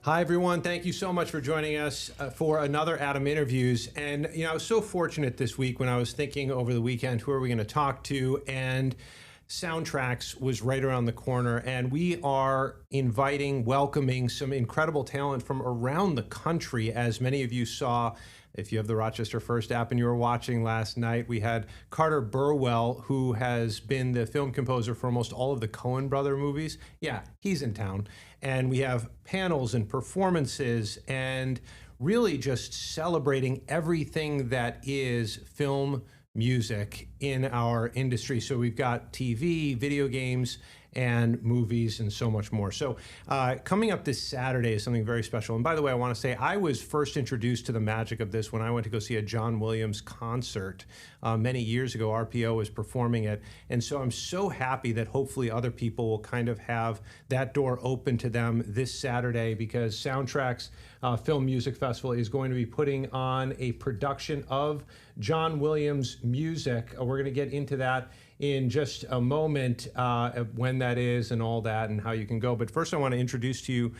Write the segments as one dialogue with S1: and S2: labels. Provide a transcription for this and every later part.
S1: Hi, everyone. Thank you so much for joining us for another Adam Interviews. And, I was so fortunate this week when I was thinking over the weekend, who are we going to talk to? And Soundtrax was right around the corner. And we are welcoming some incredible talent from around the country. As many of you saw, if you have the Rochester First app and you were watching last night, we had Carter Burwell, who has been the film composer for almost all of the Coen brother movies. Yeah, he's in town. And we have panels and performances and really just celebrating everything that is film music in our industry. So we've got TV, video games, and movies, and so much more. So coming up this Saturday is something very special. And by the way, I want to say I was first introduced to the magic of this when I went to go see a John Williams concert many years ago. RPO was performing it. And so I'm so happy that hopefully other people will kind of have that door open to them this Saturday, because Soundtrax Film Music Festival is going to be putting on a production of John Williams music. We're going to get into that in just a moment, when that is and all that and how you can go. But first I want to introduce to you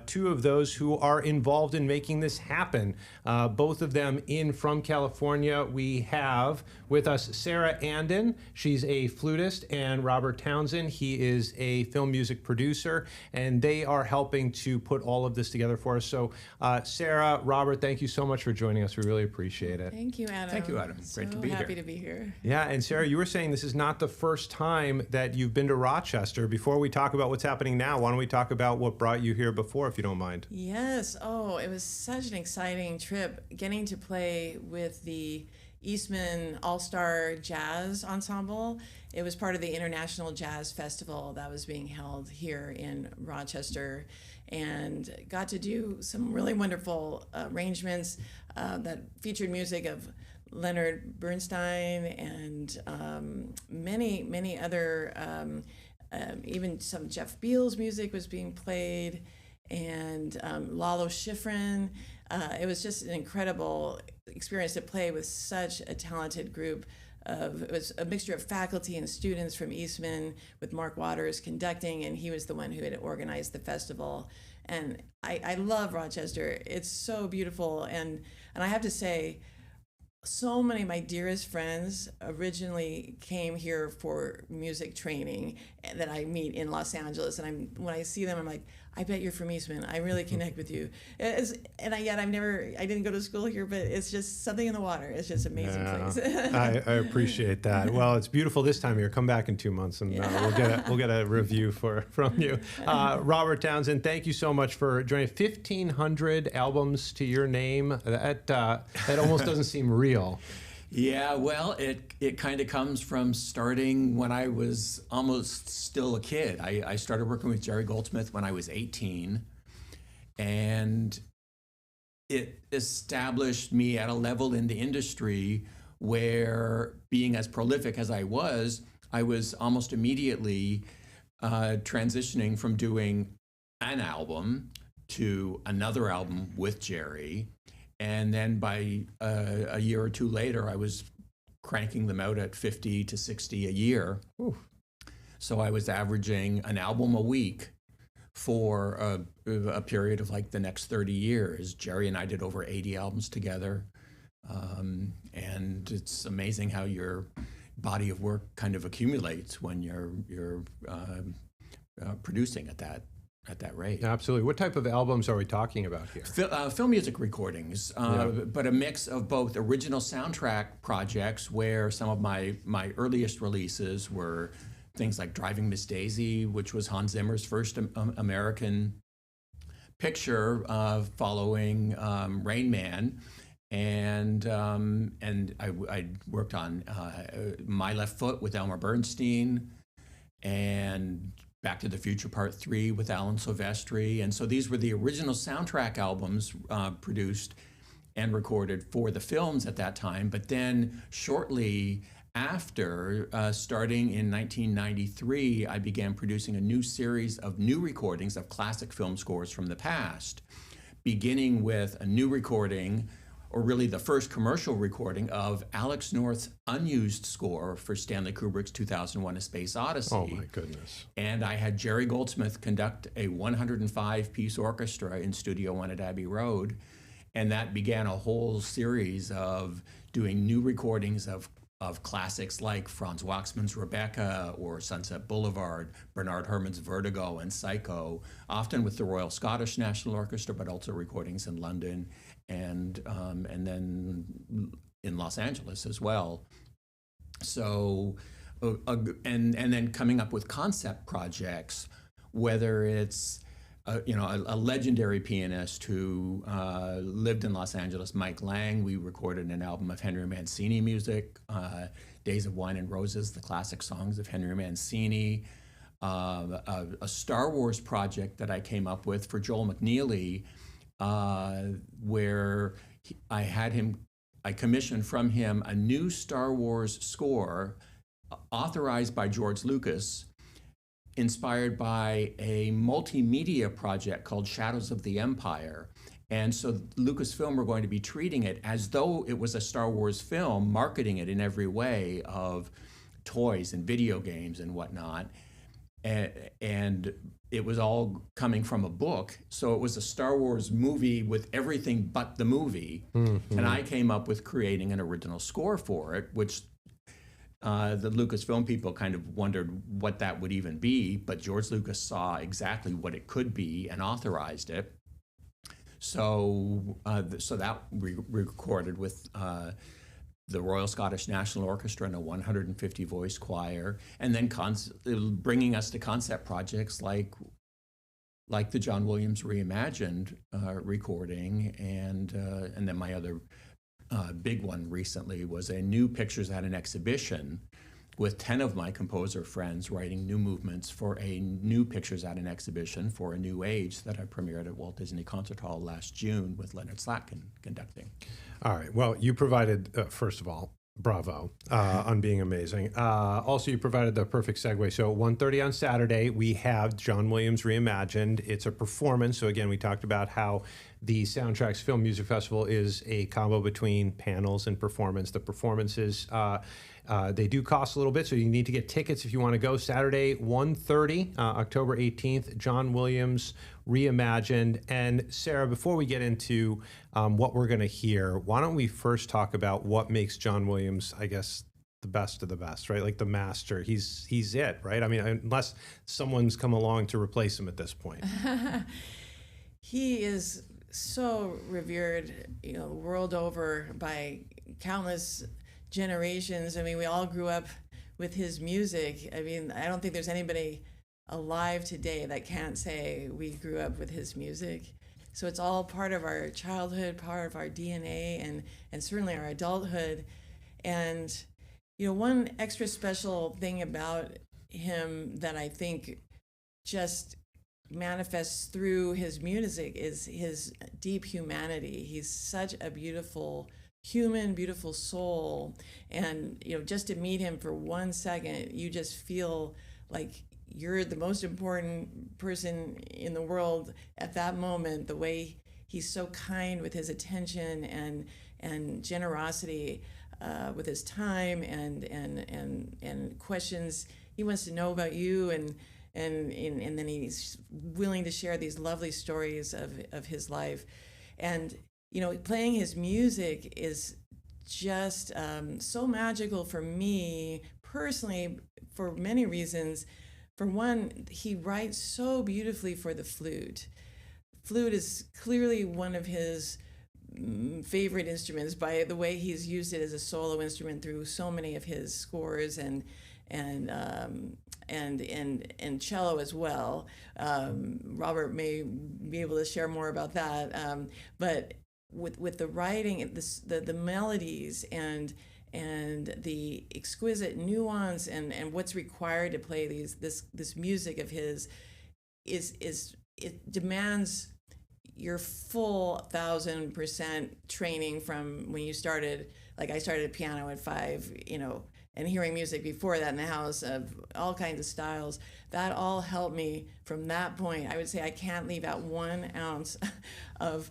S1: two of those who are involved in making this happen. Both of them from California. We have with us Sara Andon. She's a flutist, and Robert Townson. He is a film music producer, and they are helping to put all of this together for us. So Sara, Robert, thank you so much for joining us. We really appreciate it.
S2: Thank you, Adam.
S3: Thank you, Adam. Great to be here.
S2: Happy to be here.
S1: Yeah, and Sara, you were saying this is not the first time that you've been to Rochester. Before we talk about what's happening now, why don't we talk about what brought you here before, if you don't mind?
S2: Yes. Oh, it was such an exciting trip getting to play with the Eastman All-Star Jazz Ensemble. It was part of the International Jazz Festival that was being held here in Rochester, and got to do some really wonderful arrangements that featured music of Leonard Bernstein and many other, even some Jeff Beal's music was being played, and Lalo Schifrin. It was just an incredible experience to play with such a talented group. It was a mixture of faculty and students from Eastman, with Mark Waters conducting, and he was the one who had organized the festival. And I love Rochester. It's so beautiful, and I have to say, so many of my dearest friends originally came here for music training that I meet in Los Angeles, and when I see them, I'm like, I bet you're from Eastman. I really connect with you. I didn't go to school here, but it's just something in the water. It's just an amazing place.
S1: I appreciate that. Well, it's beautiful this time of year. Come back in 2 months, and we'll get a review from you. Robert Townsend, thank you so much for joining. 1,500 albums to your name. That almost doesn't seem real.
S3: Yeah, well, it kind of comes from starting when I was almost still a kid. I started working with Jerry Goldsmith when I was 18, and it established me at a level in the industry where, being as prolific as I was almost immediately transitioning from doing an album to another album with Jerry. And then by a year or two later, I was cranking them out at 50 to 60 a year. Ooh. So I was averaging an album a week for a period of like the next 30 years. Jerry and I did over 80 albums together. And it's amazing how your body of work kind of accumulates when you're producing at that rate.
S1: Absolutely. What type of albums are we talking about here?
S3: Film music recordings, but a mix of both original soundtrack projects, where some of my earliest releases were things like Driving Miss Daisy, which was Hans Zimmer's first American picture following Rain Man. And I worked on My Left Foot with Elmer Bernstein, and Back to the Future Part 3 with Alan Silvestri. And so these were the original soundtrack albums produced and recorded for the films at that time. But then shortly after, starting in 1993, I began producing a new series of new recordings of classic film scores from the past, beginning with a new recording or really the first commercial recording of Alex North's unused score for Stanley Kubrick's 2001: A Space Odyssey.
S1: Oh my goodness.
S3: And I had Jerry Goldsmith conduct a 105-piece orchestra in Studio One at Abbey Road. And that began a whole series of doing new recordings of classics like Franz Waxman's Rebecca or Sunset Boulevard, Bernard Herrmann's Vertigo and Psycho, often with the Royal Scottish National Orchestra, but also recordings in London and then in Los Angeles as well. So, and then coming up with concept projects, whether it's a legendary pianist who lived in Los Angeles, Mike Lang. We recorded an album of Henry Mancini music, Days of Wine and Roses, the classic songs of Henry Mancini. A Star Wars project that I came up with for Joel McNeely, where I commissioned from him a new Star Wars score authorized by George Lucas, inspired by a multimedia project called Shadows of the Empire. And so Lucasfilm were going to be treating it as though it was a Star Wars film, marketing it in every way of toys and video games and whatnot. And it was all coming from a book. So it was a Star Wars movie with everything but the movie. Mm-hmm. And I came up with creating an original score for it, which the Lucasfilm people kind of wondered what that would even be, but George Lucas saw exactly what it could be and authorized it. So, so that we recorded with the Royal Scottish National Orchestra and a 150-voice choir, and then bringing us to concept projects like the John Williams Reimagined recording, and then my other big one recently was a new Pictures at an Exhibition with 10 of my composer friends writing new movements for a new Pictures at an Exhibition for a New Age that I premiered at Walt Disney Concert Hall last June with Leonard Slatkin conducting.
S1: All right. Well, you provided, first of all, bravo on being amazing. Also, you provided the perfect segue. So 1:30 on Saturday, we have John Williams Reimagined. It's a performance. So again, we talked about how the Soundtrax Film Music Festival is a combo between panels and performance. The performances, they do cost a little bit, so you need to get tickets if you want to go. Saturday, 1:30, October 18th, John Williams Reimagined. And Sarah, before we get into what we're going to hear, why don't we first talk about what makes John Williams, I guess, the best of the best, right? Like the master. He's it, right? I mean, unless someone's come along to replace him at this point.
S2: He is so revered, world over by countless generations. I mean, we all grew up with his music. I mean, I don't think there's anybody alive today that can't say we grew up with his music. So it's all part of our childhood, part of our DNA, and certainly our adulthood. And, one extra special thing about him that I think just manifests through his music is his deep humanity. He's such a beautiful human, beautiful soul. And, just to meet him for 1 second, you just feel like you're the most important person in the world at that moment. The way he's so kind with his attention and generosity with his time and questions he wants to know about you, and then he's willing to share these lovely stories of his life. And playing his music is just so magical for me personally for many reasons. For one, he writes so beautifully for the flute. Flute is clearly one of his favorite instruments by the way he's used it as a solo instrument through so many of his scores, and cello as well. Robert may be able to share more about that. But with the writing, the melodies and the exquisite nuance and what's required to play this music of his it demands your full 1,000% training from when you started. Like I started piano at 5, and hearing music before that in the house of all kinds of styles. That all helped me from that point. I would say I can't leave out 1 ounce of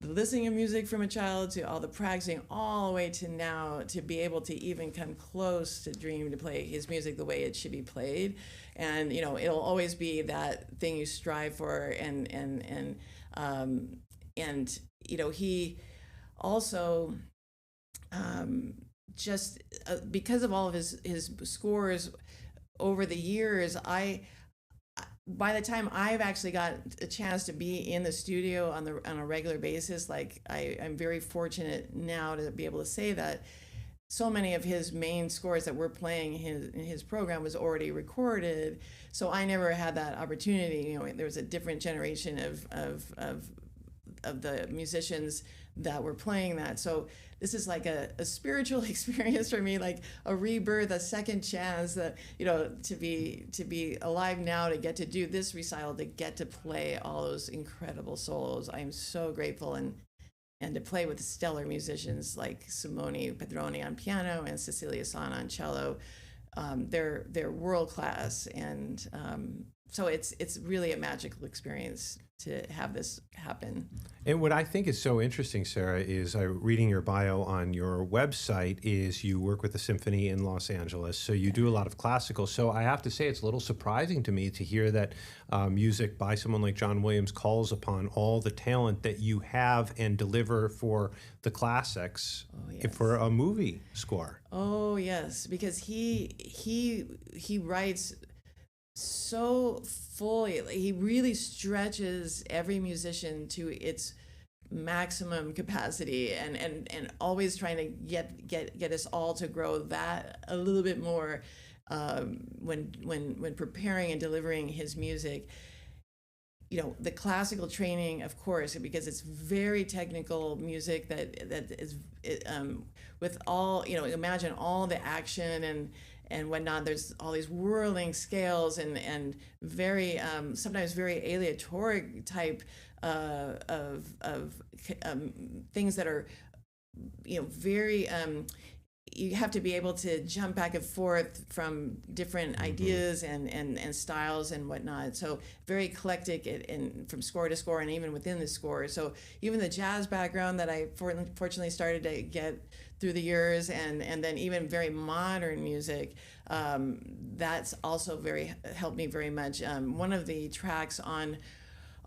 S2: the listening of music from a child to all the practicing, all the way to now to be able to even come close to dream to play his music the way it should be played. And it'll always be that thing you strive for. And he also just because of all of his scores over the years, by the time I've actually got a chance to be in the studio on a regular basis, like I'm very fortunate now to be able to say that so many of his main scores that we're playing in his program was already recorded. So I never had that opportunity. There was a different generation of the musicians that were playing that. So this is like a spiritual experience for me, like a rebirth, a second chance that, to be alive now, to get to do this recital, to get to play all those incredible solos. I'm so grateful, and to play with stellar musicians like Simone Pedroni on piano and Cecilia Sana on cello. They're world class, and so it's really a magical experience to have this happen.
S1: And what I think is so interesting, Sara, is reading your bio on your website, is you work with the symphony in Los Angeles, so you do a lot of classical. So I have to say it's a little surprising to me to hear that music by someone like John Williams calls upon all the talent that you have and deliver for the classics for a movie score.
S2: Oh yes, because he writes so fully. He really stretches every musician to its maximum capacity, and always trying to get us all to grow that a little bit more when preparing and delivering his music. The classical training, of course, because it's very technical music that is with all, imagine all the action and whatnot. There's all these whirling scales and very sometimes very aleatoric type of things that are very you have to be able to jump back and forth from different ideas and styles and whatnot. So very eclectic from score to score, and even within the score. So even the jazz background that I fortunately started to get through the years, and then even very modern music, that's also helped me very much. One of the tracks on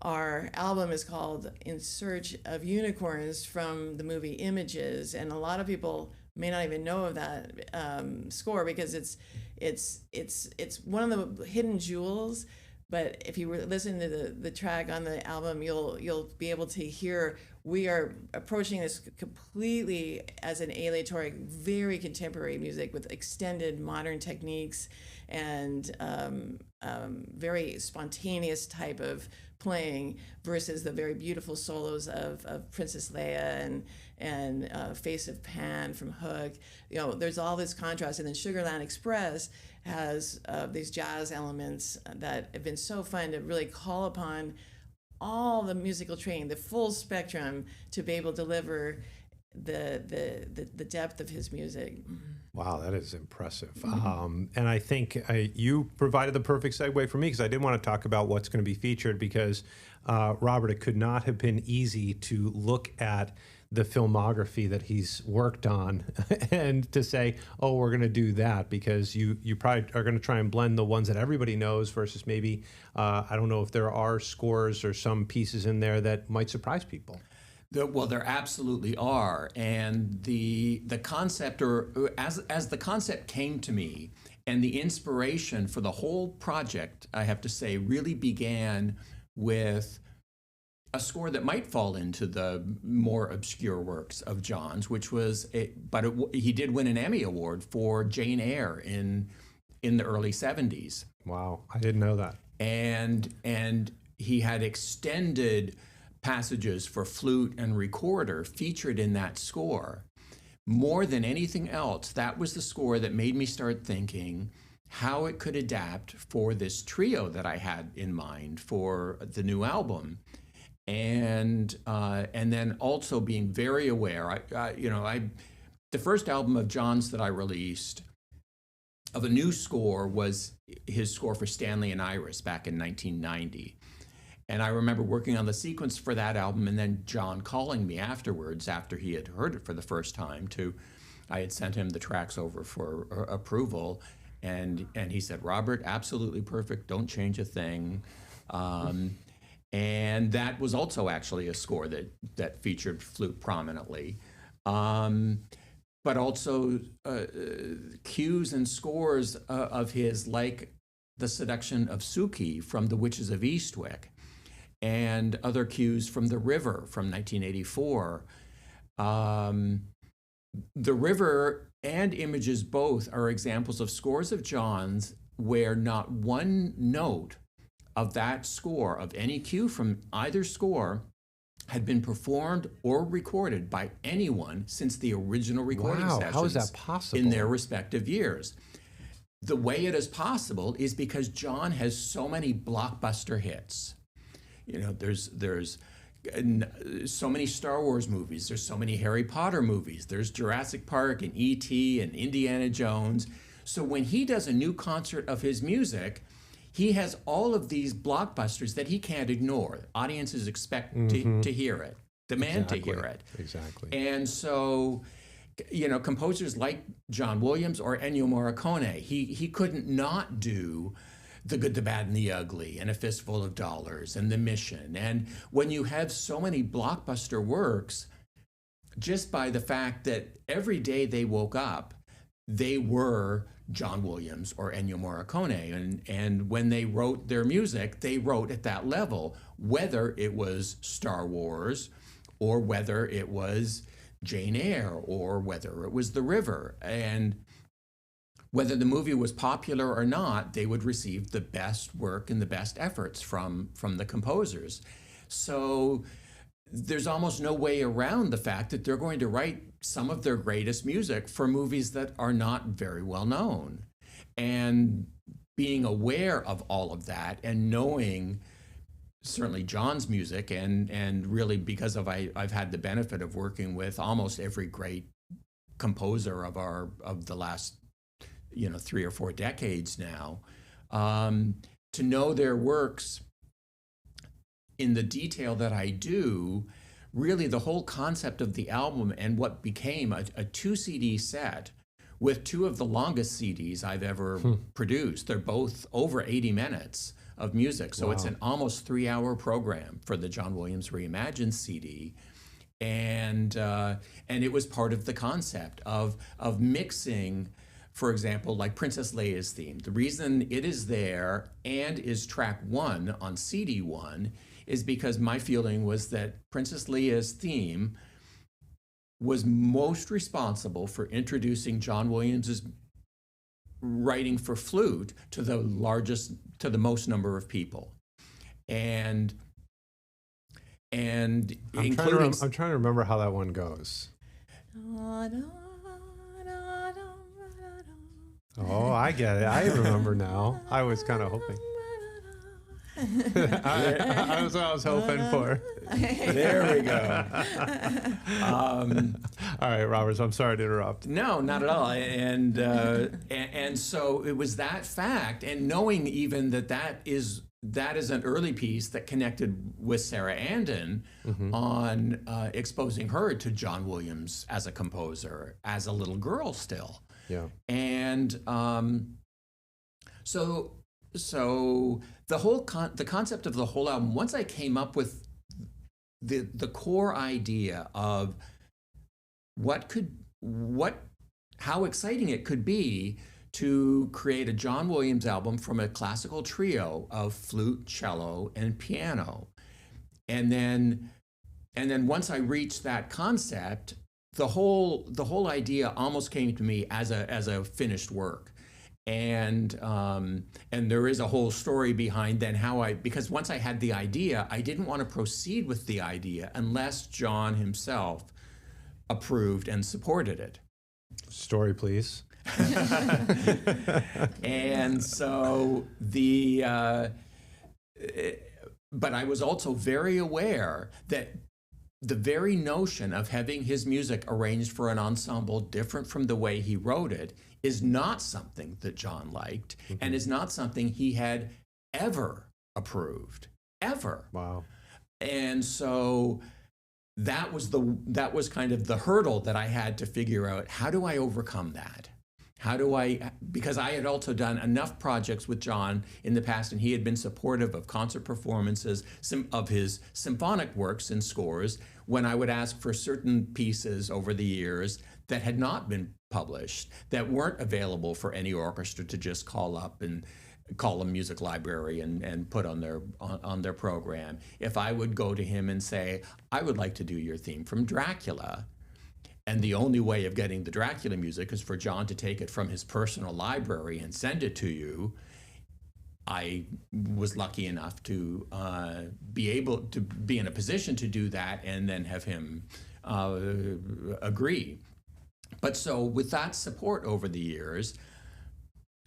S2: our album is called "In Search of Unicorns" from the movie Images, and a lot of people may not even know of that score, because it's one of the hidden jewels. But if you listen to the track on the album, you'll be able to hear we are approaching this completely as an aleatoric, very contemporary music with extended modern techniques and very spontaneous type of playing, versus the very beautiful solos of Princess Leia and Face of Pan from Hook. There's all this contrast, and then Sugarland Express has these jazz elements that have been so fun to really call upon all the musical training, the full spectrum, to be able to deliver the depth of his music.
S1: Wow, that is impressive. And I think you provided the perfect segue for me, because I did want to talk about what's going to be featured, because Robert, it could not have been easy to look at the filmography that he's worked on and to say, oh, we're going to do that, because you probably are going to try and blend the ones that everybody knows versus maybe, I don't know if there are scores or some pieces in there that might surprise people.
S3: Well, there absolutely are, and the concept, or as the concept came to me, and the inspiration for the whole project, I have to say, really began with a score that might fall into the more obscure works of John's, which was, he did win an Emmy Award for Jane Eyre in the early 70s.
S1: Wow, I didn't know that.
S3: And he had extended passages for flute and recorder featured in that score. More than anything else, that was the score that made me start thinking how it could adapt for this trio that I had in mind for the new album. And then also being very aware, the first album of John's that I released of a new score was his score for Stanley and Iris back in 1990. And I remember working on the sequence for that album, and then John calling me afterwards, after he had heard it for the first time. I had sent him the tracks over for approval, and he said, "Robert, absolutely perfect. Don't change a thing." And that was also actually a score that featured flute prominently. But also cues and scores of his, like The Seduction of Suki from The Witches of Eastwick, and other cues from The River from 1984. The River and Images both are examples of scores of John's where not one note of that score, of any cue from either score, had been performed or recorded by anyone since the original recording sessions.
S1: How is that possible?
S3: In their respective years. The way it is possible is because John has so many blockbuster hits. You know, there's so many Star Wars movies, there's so many Harry Potter movies, there's Jurassic Park and E.T. and Indiana Jones. So when he does a new concert of his music, he has all of these blockbusters that he can't ignore. Audiences expect to hear it, demand to hear it.
S1: Exactly.
S3: And so, you know, composers like John Williams or Ennio Morricone, he couldn't not do The Good, the Bad, and the Ugly, and A Fistful of Dollars, and The Mission. And when you have so many blockbuster works, just by the fact that every day they woke up, they were John Williams or Ennio Morricone. And when they wrote their music, they wrote at that level, whether it was Star Wars or whether it was Jane Eyre or whether it was The River. And whether the movie was popular or not, they would receive the best work and the best efforts from the composers. So there's almost no way around the fact that they're going to write some of their greatest music for movies that are not very well known. And being aware of all of that and knowing certainly John's music, and really because I've had the benefit of working with almost every great composer of the last 3 or 4 decades now, to know their works in the detail that I do. Really, the whole concept of the album and what became a 2 CD set with 2 of the longest CDs I've ever produced. They're both over 80 minutes of music. So It's an almost 3-hour program for the John Williams Reimagined CD. And it was part of the concept of mixing, for example, like Princess Leia's theme. The reason it is there and is track 1 on CD 1 is because my feeling was that Princess Leia's theme was most responsible for introducing John Williams's writing for flute to the most number of people. And
S1: I'm
S3: including...
S1: trying to remember how that one goes. Oh, I get it. I remember now. I was kind of hoping. I was what I was hoping for.
S3: There we go.
S1: All right, Robert, I'm sorry to interrupt.
S3: No, not at all. And so it was that fact, and knowing even that is an early piece that connected with Sara Andon on exposing her to John Williams as a composer, as a little girl still.
S1: Yeah.
S3: And so the concept of the whole album, once I came up with the core idea of how exciting it could be to create a John Williams album from a classical trio of flute, cello, and piano. And then once I reached that concept, the whole idea almost came to me as a finished work. And there is a whole story behind then because once I had the idea, I didn't want to proceed with the idea unless John himself approved and supported it.
S1: Story, please.
S3: And so but I was also very aware that the very notion of having his music arranged for an ensemble different from the way he wrote it is not something that John liked and is not something he had ever approved. ever.
S1: Wow.
S3: And so that was kind of the hurdle that I had to figure out. How do I overcome that? Because I had also done enough projects with John in the past, and he had been supportive of concert performances, of his symphonic works and scores, when I would ask for certain pieces over the years that had not been published, that weren't available for any orchestra to just call up and call a music library and put on their program. If I would go to him and say, I would like to do your theme from Dracula, and the only way of getting the Dracula music is for John to take it from his personal library and send it to you, I was lucky enough to be able to be in a position to do that and then have him agree. But so with that support over the years,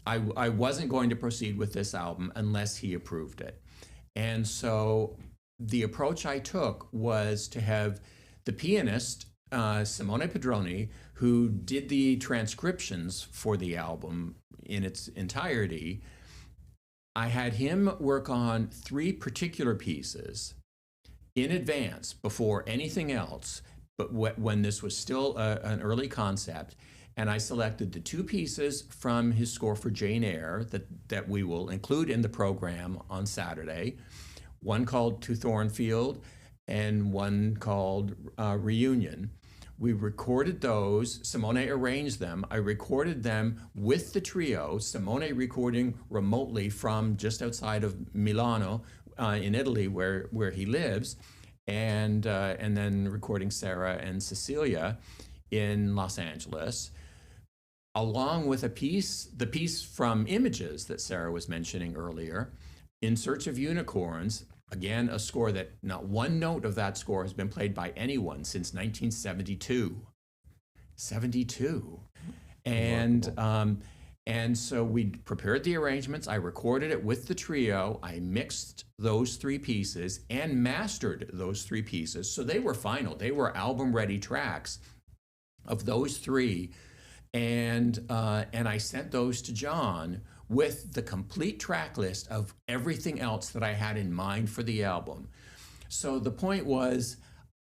S3: I wasn't going to proceed with this album unless he approved it. And so the approach I took was to have the pianist, Simone Pedroni, who did the transcriptions for the album in its entirety. I had him work on 3 particular pieces in advance before anything else, but when this was still an early concept. And I selected the 2 pieces from his score for Jane Eyre that we will include in the program on Saturday, one called To Thornfield and one called Reunion. We recorded those. Simone arranged them. I recorded them with the trio, Simone recording remotely from just outside of Milano in Italy where he lives, and then recording Sara and Cecilia in Los Angeles, along with the piece from Images that Sara was mentioning earlier, In Search of Unicorns. Again, a score that not one note of that score has been played by anyone since 1972. 72. And so we prepared the arrangements. I recorded it with the trio. I mixed those 3 pieces and mastered those 3 pieces. So they were final. They were album-ready tracks of those 3. And I sent those to John with the complete track list of everything else that I had in mind for the album. So the point was,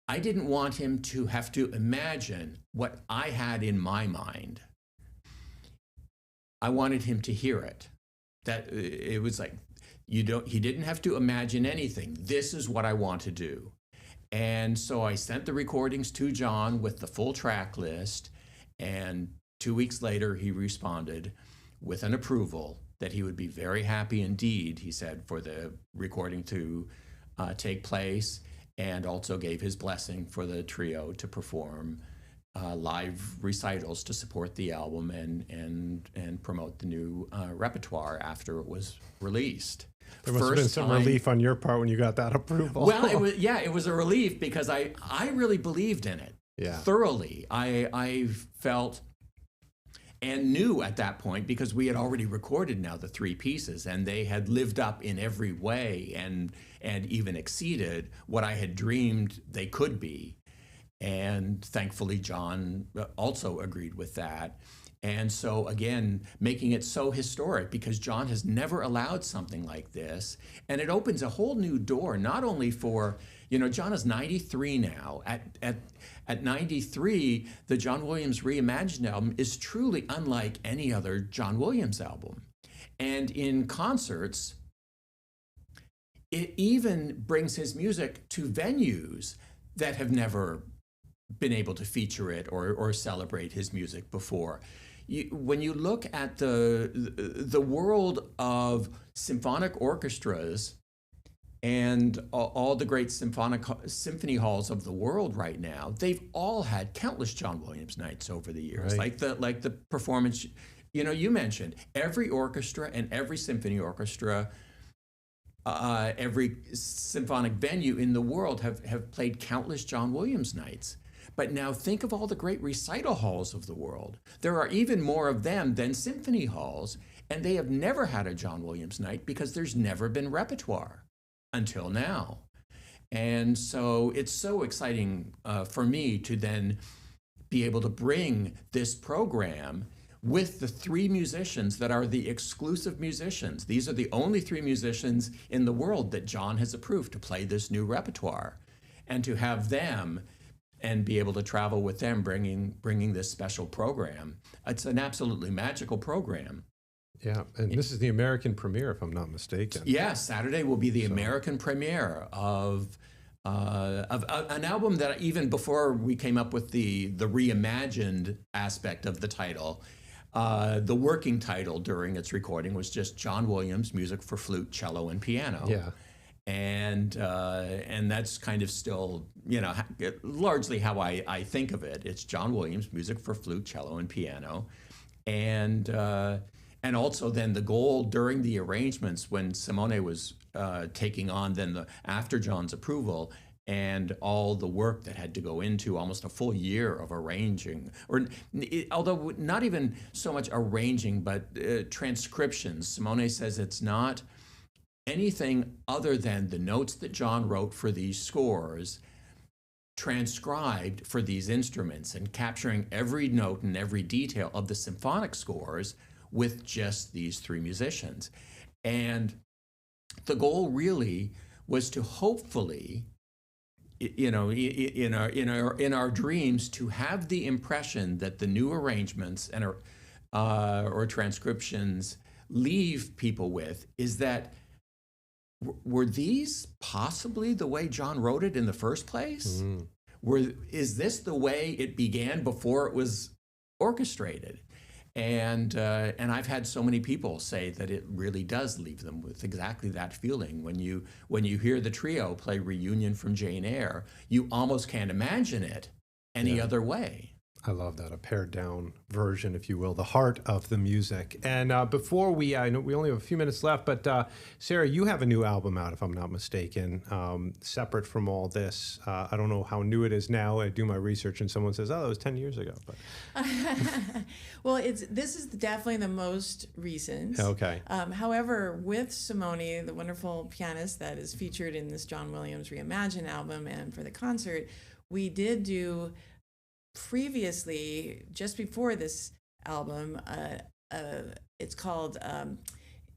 S3: I didn't want him to have to imagine what I had in my mind. I wanted him to hear it. That it was like, he didn't have to imagine anything. This is what I want to do. And so I sent the recordings to John with the full track list, and 2 weeks later, he responded with an approval that he would be very happy indeed, he said, for the recording to take place, and also gave his blessing for the trio to perform live recitals to support the album and promote the new repertoire after it was released.
S1: There must have been some relief on your part when you got that approval.
S3: Well, it was a relief because I really believed in it thoroughly. I felt and knew at that point, because we had already recorded now the 3 pieces, and they had lived up in every way and even exceeded what I had dreamed they could be. And thankfully, John also agreed with that. And so again, making it so historic, because John has never allowed something like this. And it opens a whole new door, not only for, John is 93 now. At 93, the John Williams Reimagined album is truly unlike any other John Williams album. And in concerts, it even brings his music to venues that have never been able to feature it or celebrate his music before. When you look at the world of symphonic orchestras and all the great symphony halls of the world right now, they've all had countless John Williams nights over the years. Right. Like the performance, you mentioned every orchestra and every symphony orchestra, every symphonic venue in the world have played countless John Williams nights. But now think of all the great recital halls of the world. There are even more of them than symphony halls, and they have never had a John Williams night because there's never been repertoire until now. And so it's so exciting for me to then be able to bring this program with the 3 musicians that are the exclusive musicians. These are the only 3 musicians in the world that John has approved to play this new repertoire. And to have them and be able to travel with them bringing this special program, it's an absolutely magical program.
S1: Yeah, and this is the American premiere, if I'm not mistaken.
S3: Yeah, Saturday will be the American premiere of an album that even before we came up with the reimagined aspect of the title, the working title during its recording was just John Williams, Music for Flute, Cello, and Piano.
S1: Yeah.
S3: And that's kind of still, largely how I think of it. It's John Williams, Music for Flute, Cello, and Piano. And also then the goal during the arrangements when Simone was taking on then after John's approval and all the work that had to go into almost a full year of arranging, although not even so much arranging, but transcriptions. Simone says it's not anything other than the notes that John wrote for these scores transcribed for these instruments and capturing every note and every detail of the symphonic scores with just these 3 musicians. And the goal really was to hopefully, in our dreams, to have the impression that the new arrangements and or transcriptions leave people with is that were these possibly the way John wrote it in the first place? Is this the way it began before it was orchestrated? And I've had so many people say that it really does leave them with exactly that feeling. When you hear the trio play Reunion from Jane Eyre, you almost can't imagine it any other way.
S1: I love that, a pared down version, if you will, the heart of the music. And before I know we only have a few minutes left, but Sara, you have a new album out, if I'm not mistaken, separate from all this. I don't know how new it is now. I do my research and someone says, oh, that was 10 years ago. But
S2: well, this is definitely the most recent.
S1: Okay.
S2: However, with Simone, the wonderful pianist that is featured in this John Williams Reimagine album and for the concert, we did do previously, just before this album, it's called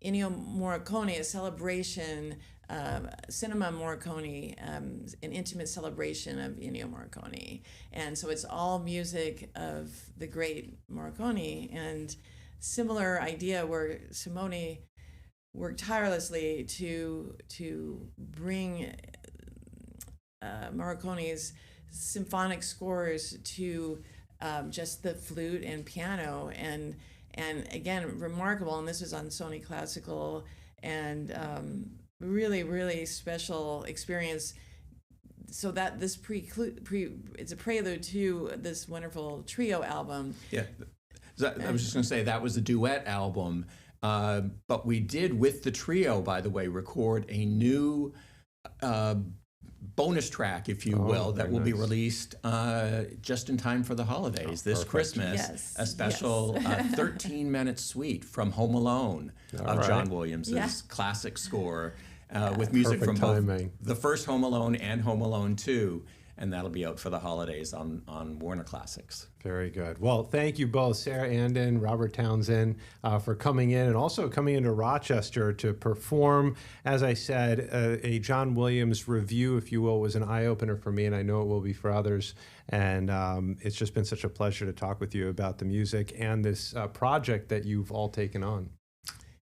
S2: Ennio Morricone, a celebration, Cinema Morricone, an intimate celebration of Ennio Morricone. And so it's all music of the great Morricone, and similar idea where Simone worked tirelessly to bring Morricone's symphonic scores to just the flute and piano, and again, remarkable. And this was on Sony Classical, and really, really special experience. So that this it's a prelude to this wonderful trio album.
S3: Yeah, I was just going to say that was a duet album, but we did with the trio, by the way, record a new bonus track, if you will, that will be released just in time for the holidays this Christmas.
S2: Yes.
S3: A special 13-minute suite from Home Alone of John Williams' classic score with music from both the first Home Alone and Home Alone 2. And that'll be out for the holidays on Warner Classics.
S1: Very good. Well, thank you both, Sara Andon, Robert Townson, for coming in, and also coming into Rochester to perform. As I said, a John Williams review, if you will, was an eye-opener for me, and I know it will be for others. And it's just been such a pleasure to talk with you about the music and this project that you've all taken on.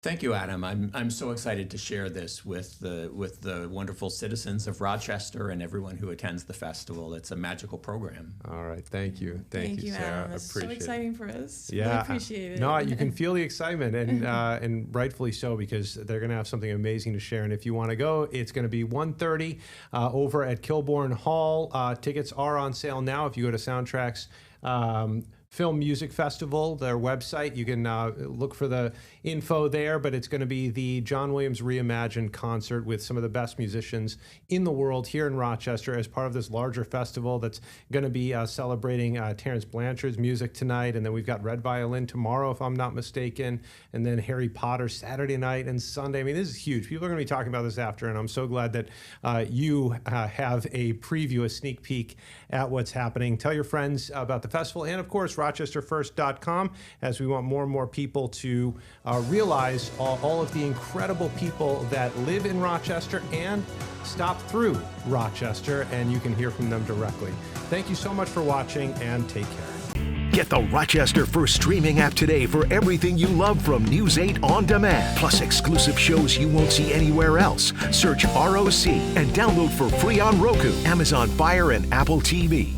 S3: Thank you, Adam. I'm so excited to share this with the wonderful citizens of Rochester and everyone who attends the festival. It's a magical program.
S1: All right, thank you, thank you, Sara.
S2: Adam. It's so exciting for us.
S1: Yeah,
S2: really appreciate it.
S1: No, you can feel the excitement, and rightfully so, because they're going to have something amazing to share. And if you want to go, it's going to be 1:30 over at Kilbourne Hall. Tickets are on sale now. If you go to Soundtrax Film Music Festival, their website, you can look for the info there, but it's going to be the John Williams Reimagined concert with some of the best musicians in the world here in Rochester as part of this larger festival that's going to be celebrating Terence Blanchard's music tonight, and then we've got Red Violin tomorrow, if I'm not mistaken, and then Harry Potter Saturday night and Sunday. I mean, this is huge. People are going to be talking about this after, and I'm so glad that you have a preview, a sneak peek at what's happening. Tell your friends about the festival and, of course, RochesterFirst.com, as we want more and more people to realize all of the incredible people that live in Rochester and stop through Rochester, and you can hear from them directly. Thank you so much for watching, and take care.
S4: Get the Rochester First streaming app today for everything you love from News 8 on demand, plus exclusive shows you won't see anywhere else. Search ROC and download for free on Roku, Amazon Fire, and Apple TV.